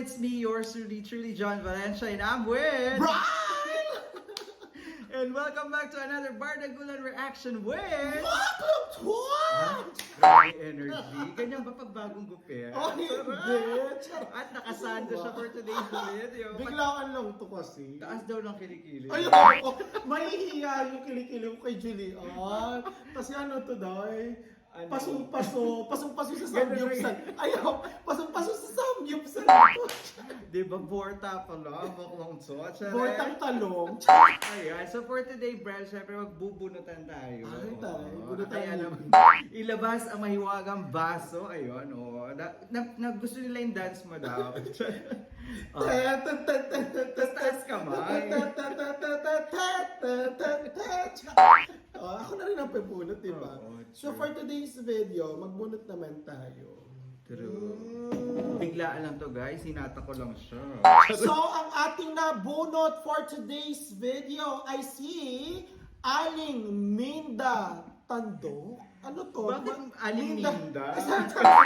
it's me, yours truly, John Valencia, and I'm with... Brian! And welcome back to another Bardagulan reaction with... Welcome to Grabe energy. Ganyan ba pag bagong gupit? Oh, hindi. At nakasando siya for today's video. Biglaan lang to kasi. Taas daw ng kilikili. Ayoko! Mahihiya yung kilikili ko kay Julie. Kasi ano to day? Ano? Pasong-paso sa samgyupsal. Ayaw, pasong-paso sa samgyupsal. Diba, Borta pala, baklong so. Bortang talong. Ayan, so for today, Brad, syempre magbubunutan tayo. Ay, tayo. Bunutan Kaya mo. naman, ilabas ang mahiwagang baso. Ayun, gusto nila yung dance mo daw. Taas kamay. Ako na rin ang pabunot, diba? So for today's video, magbunot naman tayo. True. Biglaan lang to, guys. Hinata ko lang siya. So ang ating nabunot for today's video ay si Aling Minda Tando. Ano to? Bakit Aling Minda? Minda?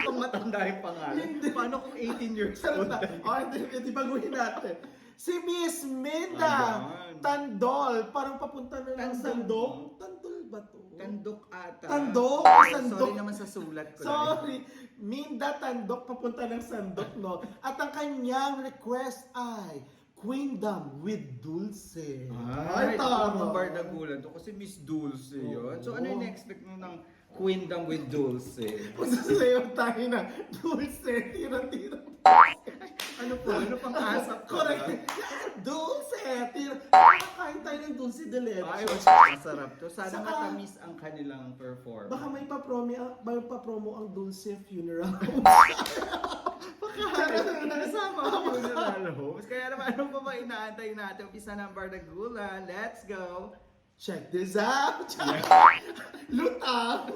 Kung matanda yung pangalan. Paano kung 18 years old? Hindi baguhin natin. Si Miss Minda Ayan. Tandol. Parang papunta na ng Tandol. Sandok. Tandol ba to? Tandok ata. Tandok? Ay, Sandok. sorry naman sa sulat ko. Sorry. Minda Tandok papunta ng Sandok, no? At ang kanyang request ay Queendom with Dulce. Ay, tama. ang Bardagulan to kasi Miss Dulce yun. So ano yung expect mo ng Queendom with Dulce? Kung sasayaw tayo na Dulce, tira-tira. Ano po? Ano pang asap ko? Correct. Dulce, tira. Kain tayo ng Dulce de leche. Ay, masarap to. Sana Saka- matamis ang kanilang performance. Baka may pa-promo ang Dulce Funeral. Kasama ang funeral host. Kaya naman, ano pa ba inaantay natin? Umpisa ng Bardagulan. Let's go! Check this out! Lutang!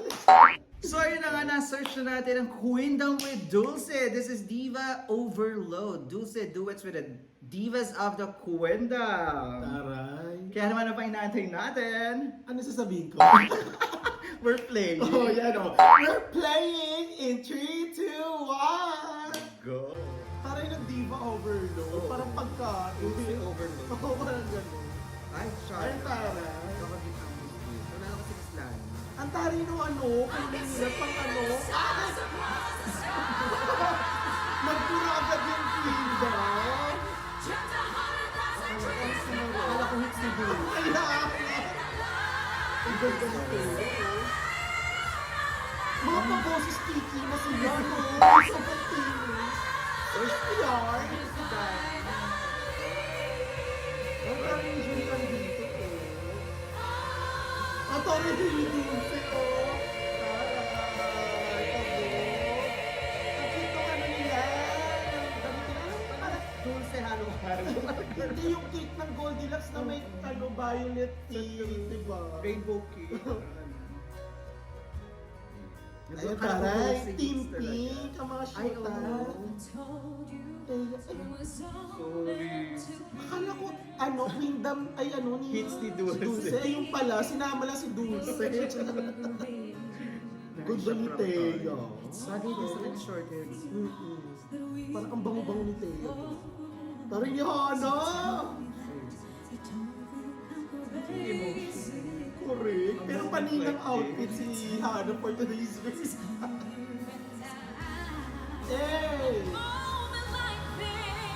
So yun na nga, na-search na natin ang Queendom with Dulce. This is Diva Overload. Dulce duets with the Divas of the Queendom. Taray. Kaya naman, ano pa inaantay natin? Ano sasabihin ko? We're playing. Oh, yan o. We're playing in 3, 2, 1! Go! Parang yung Diva Overload. Oo. Parang pagkain. Dulce Overload. Oo, parang gano'n. Ay, Ay, sorry. taray. Kapagin ang Miss Dulce. Wala ako si Miss Lani. Ang tari nung ano, kung nila pang ano. Nagpura agad yung Queendom. Wala ko hits ni Dulce. Ay, ang ganda nito. Mga paboses tiki na sila, no? Sa patinis. First PR. Ang dami yung Julian dito, oh. Ang dami yung Dulce, oh. Taray, abo. Ang cute ng ano nila. Ang dami nila. Dulce halo-halo. Hindi yung cake ng Goldilocks na may ano, violet tea, diba? Rainbow cake. Ayun, taray, Team Pink, ang mga Ay, shota. Sorry. Akala ko, ano, Queendom, ay ano ni... Hits ni Dulce. Ay, yung pala, sinama lang si Dulce. Good ba ni Teo? Bagay din sa red short hairs. Parang ang bango-bango ni Teo. Parang yung Hana! Correct. Pero paninang outfit si Hana for today's video. Hey!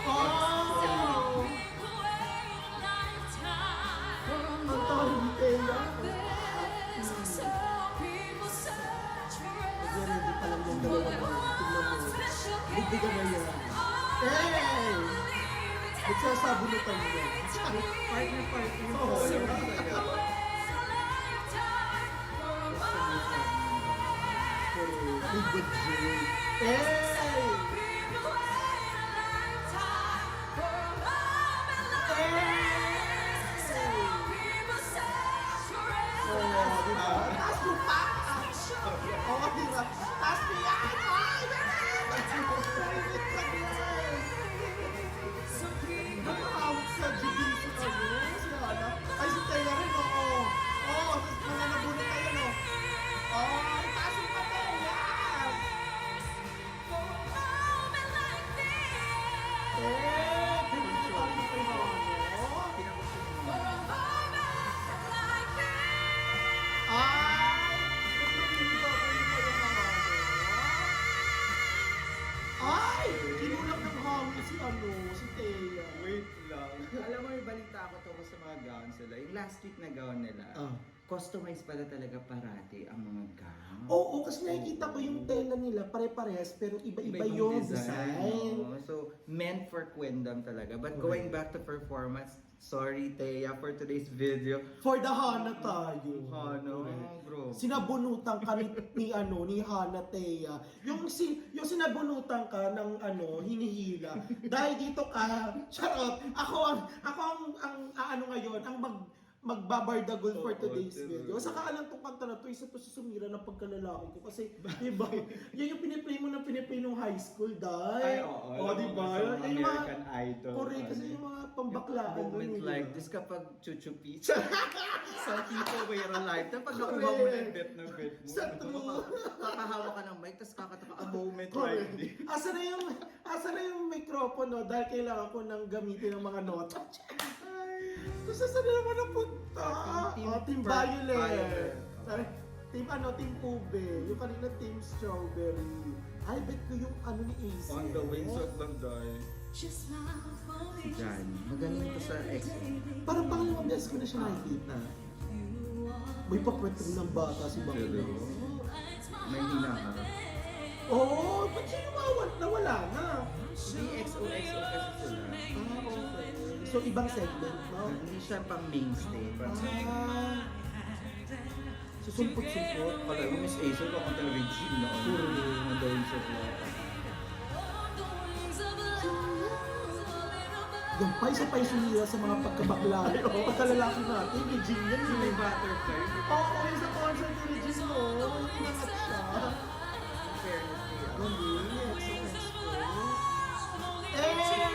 Oh! Ang tawag ni Teo. Ready pa lang yung dalawa mo. Tignan mo. Bigbigan na yan. Hey! Nagsasabunutan mo yan. Partner. Oo, Yung diba? saya. Big good joke. Hey! Oh, diba? Taas mo pa! Oo, diba? Taas mo yan! Ay! Nakahawak sa jibin si ano, si Hana. Ay, si Taya rin, oo. Oo, tapos mga nabunot tayo, no? Oh, taas mo pa, Taya! Alam mo, yung balita ako tungkol sa mga gowns nila. Yung last week na gown nila, customized pala talaga parati ang mga gown. Oo, kasi nakikita ko yung tela nila, pare-parehas, pero iba-iba yung design. no? So, meant for Queendom talaga. But going back to performance, sorry Thea for today's video. For the Hana tayo. Hana, bro. Sinabunutan ka ni Hana Thea. Yung sinabunutan ka ng hinihila. Dahil dito ka, charot. Ako ang ngayon, ang magbabardagol for today's video. Saka alam tong kanta na to, isa to sa sumira ng pagkalalaki ko. Kasi, diba, yan yung piniplay mo ng piniplay nung high school, dahil. Ay, oo. O, diba? Sa Yung mga American Idol. correct, kasi yung mga pambaklaan. Yung moment nun, like diba? this kapag chuchupi. Some people wear a lifetime. Pag nakuha mo na yung bet ng bet mo. Sa true. Kakahawa ka ng mic, tapos kakataka a moment like Correct. this. Asa na yung microphone, no? Dahil kailangan ko nang gamitin ng mga nota. Gusto saan na naman napunta? Team Violet. Team Team Ube. Yung kanina Team Strawberry. Ay, bet ko yung ni Ace. On the wings of Landay. Si Johnny. Magaling to sa EXO. Parang pangalawang beses ko na siya nakikita. May papwetong ng bata si Baklo. May hinaharap. Oo, ba't siya nawala na? Hindi XOXO kasi sila. Okay. So, ibang segment, no? Hindi siya pang mainstay. Susumpot-sumpot. Pala yung Miss Acer, kung talaga Regine na on the wings of love. Yung pa isa pa yung sumira sa mga pagkabakla. Pagkalalaki natin, Regine yan. Yung may butterfly. Oo, yung sa concert ni Regine mo, inangat siya. Fairness niya.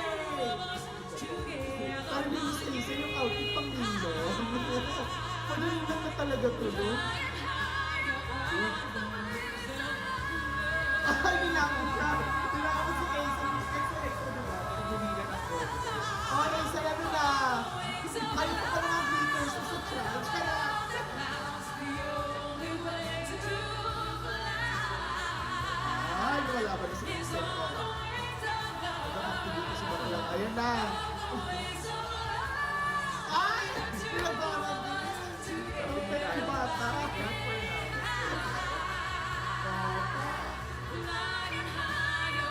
Parang yung isa yung outfit pang Nino. Parang na talaga to, no? Ay, nilakot siya. Nilakot si Ace. Exo, diba? Oh, Ace, ano na? Ayaw ko pa mga glitters sa challenge. Kaya, ay, wala ba na si Ace? Activity si Bakla. Ayan na. Ay! Pinagalan din. Ang bata.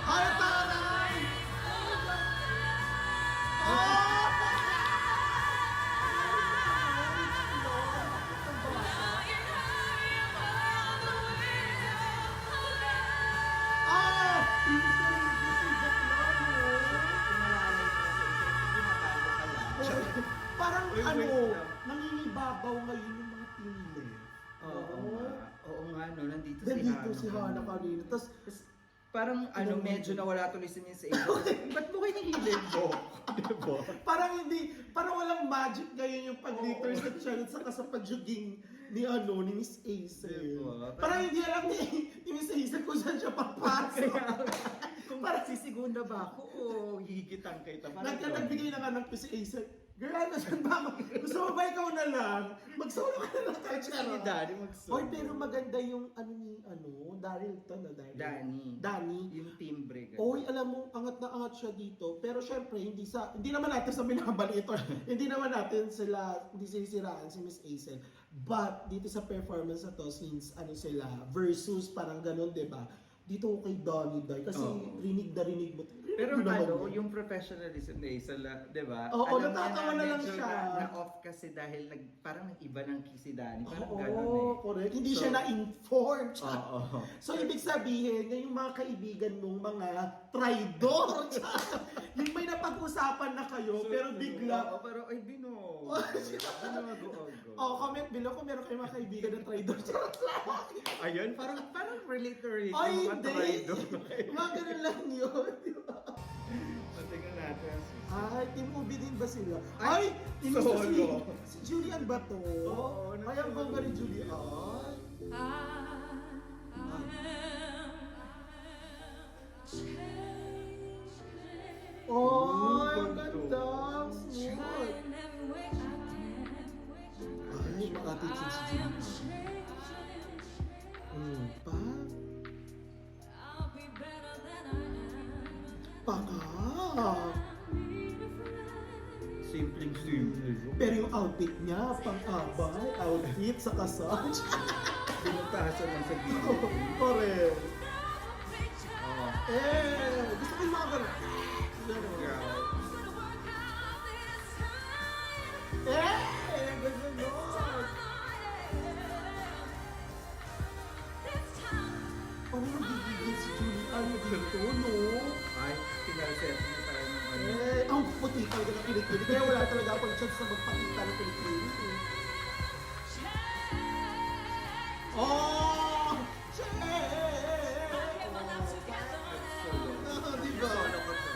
Ay, taray! Parang nangingibabaw ngayon yung mga team. Oo nga, no, nandito Nandito si Hana kanina. Tapos, parang medyo nawala tuloy si Miss Ace. Ba't mo kayo nahilin mo? Diba? parang walang magic ngayon yung pag-glitter sa challenge saka sa pag-jogging ni Miss Ace. Diba? Parang hindi alam ni Miss Ace kung saan siya papasok. Kung sisigunda ba ako o hihigitan kayo? Nagbigay na nga ng si Ace. Girl, nasan ba ako? Gusto mo ba ikaw na lang? Mag-solo ka na lang tayo. Si Daddy mag-solo. Hoy, pero maganda yung Daryl to na Danny. Yung timbre. Oy, alam mo, angat na angat siya dito. Pero syempre, hindi naman natin sa binabali ito. Hindi naman natin hindi sinisiraan si Miss Ace. But, dito sa performance na to, since sila, versus parang ganun, diba? Dito ko kay Donnie Day kasi rinig mo. Pero yung professionalism ni Isla, di ba? Oo, natatawa na lang medyo siya. Na-off kasi dahil parang nag-iba ng key si Danny. Parang Oo, gano'n eh. correct. Hindi siya na-inform. Oo. So, ibig sabihin, yung mga kaibigan mong mga traidor. Yung may napag-usapan na kayo, pero bigla. Oo, pero ay bino. Comment below kung meron kayong mga kaibigan na traidor. Ayun, parang relate to relate. Ay, yung mga hindi. traidor. Mga ganun lang yun. Tingnan natin. Ay, Team Ubi din ba sila? Ay, Team solo. Si Julian ba to? Oo, Ay, ang bangga ni Julian. Oh, ang ganda. Ang smooth. Ay, makatitsid si Julian. Pa? Paka. Si Simple. Pero yung outfit niya, pang-abay, outfit sa kasal. Pinagtahasan lang sa gilid. Correct. Oo. Gusto ko yung mga gano'n. Gano'n. Girl. Ganyan yun. Ano nagigigil si Julie? Ano dito, no? Ay, pinalset mo tayo ng ano. Ang puti talaga ng kilikili. Kaya wala talaga akong chance na magpakita ng kilikili. Oh! Diba? Solo ko to.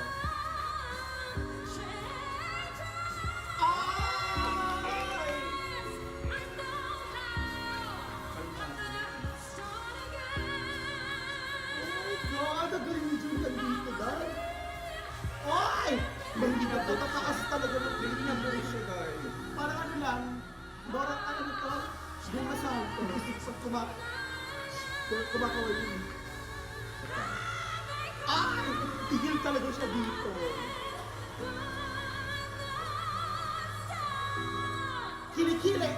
Ay! God, ang galing ni Julian dito, dahil. Ay! Hindi na to, nakakas talaga ng Hindi na po siya, guys. parang ano lang, parang ano to, bumasal, pag kumakaway yun. Ay! Tigil talaga siya dito. Kilikili,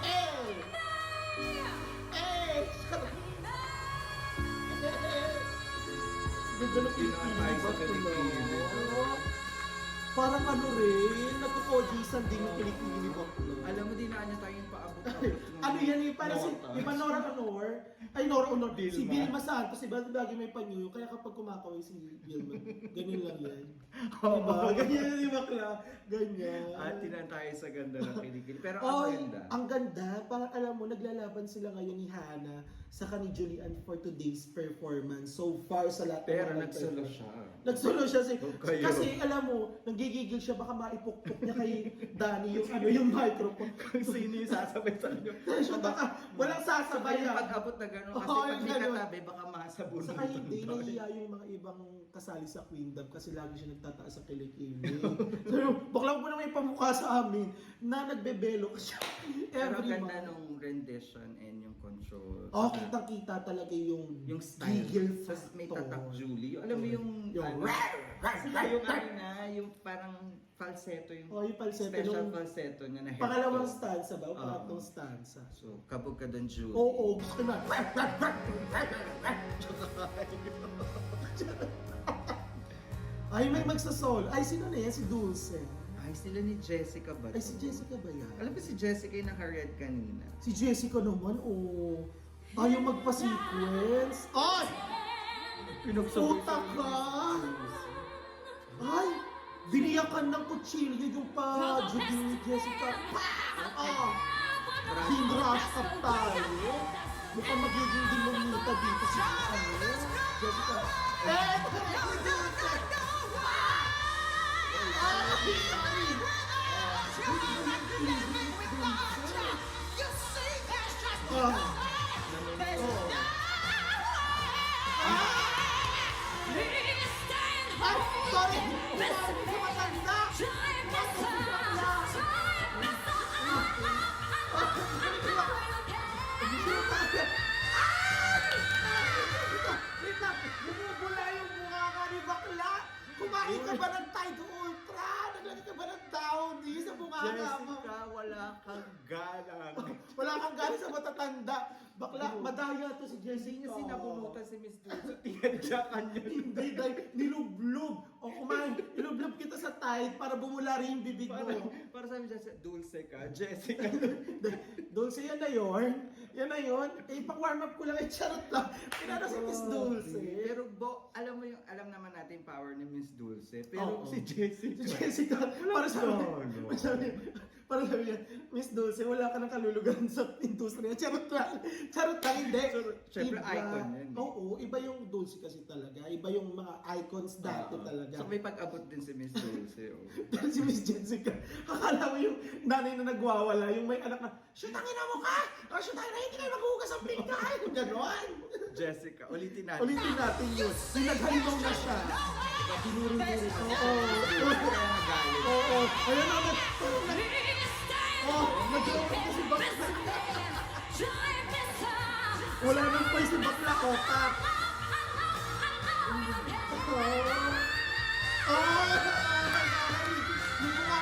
Ganda ng Hindi naman tayo sa kilikili. Parang ano rin, nagkukojisan din yung kilikili ba? Alam mo, di na niya tayo yung paabot. Ano yan eh, parang si, Nota. di ba Nora Honor? Ay, Nora Honor. Si Vilma. Vilma Santos, diba lagi may panyo, kaya kapag kumakaway si Vilma, ganyan lang yan. Oo. Diba? Ganyan, di ba, Kla? Ganyan. At tinan tayo sa ganda ng kilikili. Pero Oy, ang ganda. ang ganda. Parang alam mo, naglalaban sila ngayon ni Hana sa ni Julian for today's performance. So far sa lahat ng Pero mga nagsolo nag-perform. siya. Nagsolo siya Kayo. kasi alam mo, nanggigigil siya baka maipukpok niya kay Danny yung ano yung microphone. Kung sino yung sasabay sa inyo. Siya baka walang sasabay Sabay yung yan. pag-abot na gano'n. Kasi Oo, pag yung may ganun. katabi, baka masabunod. Saka hindi, nahiya yung mga ibang kasali sa Queendom kasi lagi siya nagtataas sa kilikili. So, baklang po na may pamukha sa amin na nagbebelo siya Pero every ganda month. nung rendition and yung control. Oh, kitang-kita talaga yung Style. gigil Tapos may factor. tatak Julie. Alam mo yung... Yung ano, yung ano na, yung parang falsetto. Yung Oh, yung falsetto special nung falsetto niya na pangalawang headphone. stanza ba? O Oo. pangatlong stanza. So, kabog ka doon, Julie. Oo, gusto ko na. Ay, may magsasol. Ay, sino na yan? Si Dulce. Ay, sila ni Jessica ba? Ay, si Jessica ba yan? Alam mo si Jessica yung naka-red kanina. Si Jessica naman, oh. Ayaw magpa-sequence. Ay! Puta ka! Ay! Biniyakan ng kutsilyo yung pa-judy ni Jessica. Ah! Hinrush up tayo. Mukhang magiging demonita dito si ano, Jessica. Sorry! Matanda! Wait lang! Bumubula yung mukha ka ni bakla! Kumain ka ba ng Tide Ultra? Naglagay ka ba ng Downy sa mukha mo? Jessica, wala kang galang. Wala kang galing sa matatanda. Bakla, madaya to si Jessica. Hindi niya sinabunutan si Miss Dulce. Tinadyakan niya. Hindi, dahil nilublob. O kumain, nilublob kita sa Tide para bumula rin yung bibig mo. Para sabi niya, Dulce ka, Jessica. Dulce, yan na yun. Yan na yun. Eh, pang-warm up ko lang. Eh, charot lang. Pinano si Miss Dulce. Pero alam mo yung, alam naman natin yung power ni Miss Dulce. Pero Oo. si Jessica. Si Jessica, para sabi niya, Miss Dulce, wala ka ng kalulugan sa industriya. Charot lang. Charot lang, hindi. Siyempre, Iba. icon yan. Oo, iba yung Dulce kasi talaga. Iba yung mga icons dati talaga. So may pag-abot din si Miss Dulce. Oh. Pero si Miss Jessica, akala mo yung nanay na nagwawala, yung may anak na, shutangin na mo ka! O shutangin na, hindi kayo maghugas ang pinggan! Ganon! Jessica, ulitin natin. Ulitin natin yun. Yung naghalimaw na siya. Dinuri-duri. Oo. Kaya nagalit. Oo. Ayun na, nag-joke ko si Bakla. Wala nang pay si Bakla, otak. Oh! Yung mga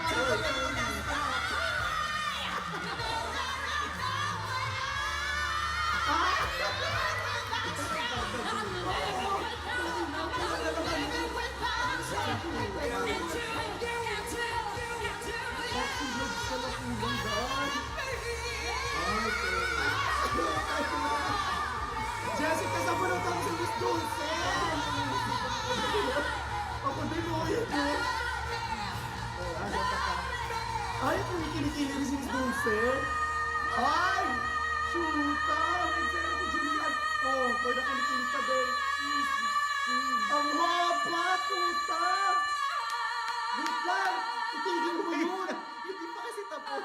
Philippine pa din. Ang haba, puta! Wait lang! Itigil mo yun! Hindi pa kasi tapos.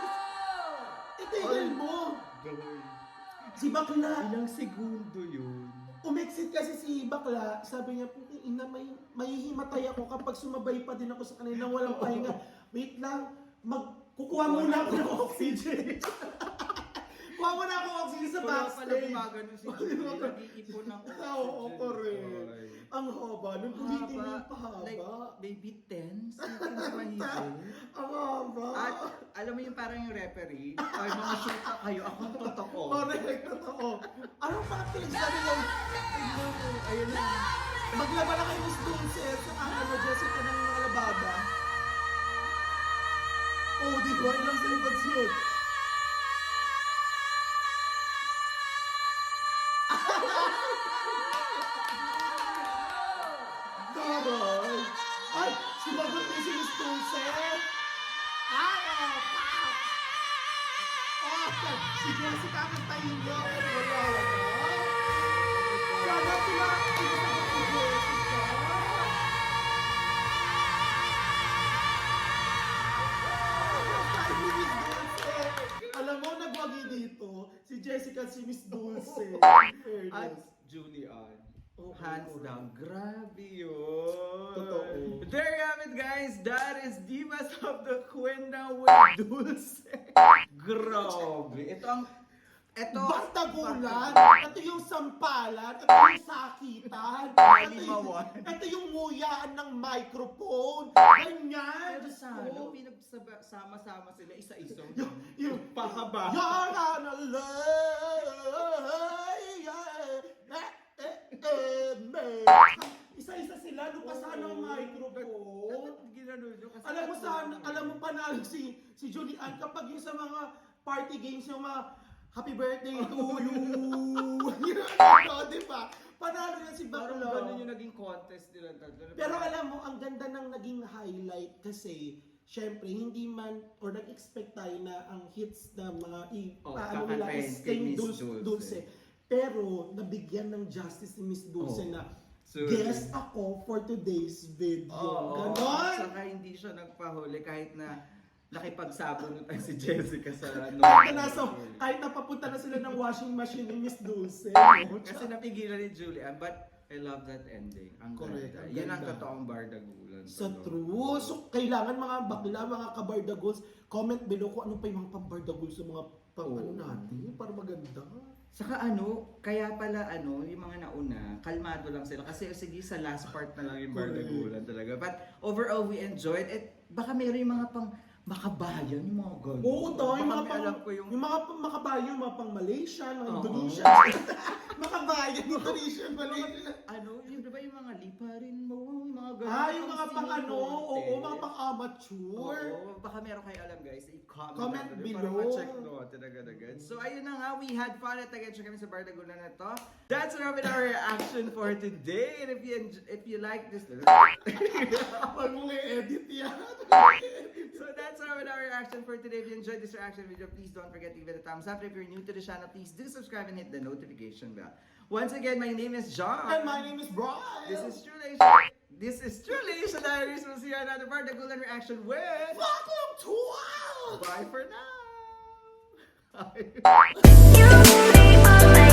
Itigil mo! Si Bakla, Ilang segundo yun. umexit kasi si Bakla, sabi niya, ina, mahihimatay ako kapag sumabay pa din ako sa kanila nang walang pahinga. Wait lang, kukuha muna ako ng oxygen. Kuha muna ako ng oxygen sa Wala pala backstage. gumagano si Julie. Nag-iipon ng oxygen. Oo, correct. Ang haba, nung ulitin mo yung pahaba. Like, maybe 10 seconds mahigit. Ang haba. At alam mo yung parang yung referee, ay mga shoot na kayo, akong totoo. Correct, totoo. Anong mga pinagsabi yung Ayun na. maglaba na kayo Miss Dulce sa Jessica ng mga labada? Oh, di ba? Ilang seconds yun? Taray! Ay! Sumagot din si Miss Dulce! Ay! Si Jessica ang tayo wala. Sana sila sinasagot si Jessica. Tayo ni Miss Dulce. Alam mo, nagwagi dito, si Jessica at si Miss Dulce. At Julian. Oo, Hands correct. down. Grabe yun. Totoo. There you have it, guys. That is Divas of the Cuenda with Dulce. Grabe. Bardagulan, ito yung sampalan, ito yung sakitan, Malimawan. ito yung nguyaan ng microphone, ganyan. Pero sana, Oh. pinagsama-sama sila isa-isa. Yung pahaba. You're on a isa-isa sila, lupasan ang microphone. Ginano nyo kasi Alam mo panalo si Julian kapag yung sa mga party games, yung mga happy birthday to you. Di ba? Panalo na si parang Bakla. ganun yung naging contest nila. Pero alam mo, ang ganda ng naging highlight kasi syempre, hindi man or nag-expect tayo na ang hits na mga nila is kay Dulce. Pero nabigyan ng justice ni Miss Dulce na guest ako for today's video. Ganon! Saka hindi siya nagpahuli kahit na nakipagsabon tayo si Jessica sa Kahit napapunta na sila ng washing machine ni Miss Dulce. Kasi napigilan ni Julian, but I love that ending. Ang Correct, ganda. ang Yan ang ganda. totoong bardagulan. Sa true. So, kailangan mga bakla, mga kabardagols, comment below kung ano pa yung mga pambardagols sa mga ano natin para maganda. Saka kaya pala yung mga nauna, kalmado lang sila. Kasi sige, sa last part na lang yung bardagulan talaga. But overall, we enjoyed it. Baka meron yung mga pang makabayan, yung mga gano'n. Oo, to, yung mga alam ko yung mga makabayan, yung mga pang Malaysia, mga Oo. Indonesia. Makabayan, Indonesia, Malaysia. Yung diba yung mga liparin mo, yung mga gano'n. Yung mga pang mga pang amateur. Oo, baka meron kayo alam guys, i-comment Comment down below. para ma-check natin agad-agad. So ayun na nga, we had fun at again kami sa Bardagulan na to. That's our reaction for today. And if you like this, Huwag mong i-edit yan. so that's our reaction for today. If you enjoyed this reaction video, please don't forget to give it a thumbs up. If you're new to the channel, please do subscribe and hit the notification bell. Once again, my name is John. And my name is Brian. This is truly Asia Diaries. We'll see you on another Bardagulan reaction with Welcome to Wild. Bye for now. You make me all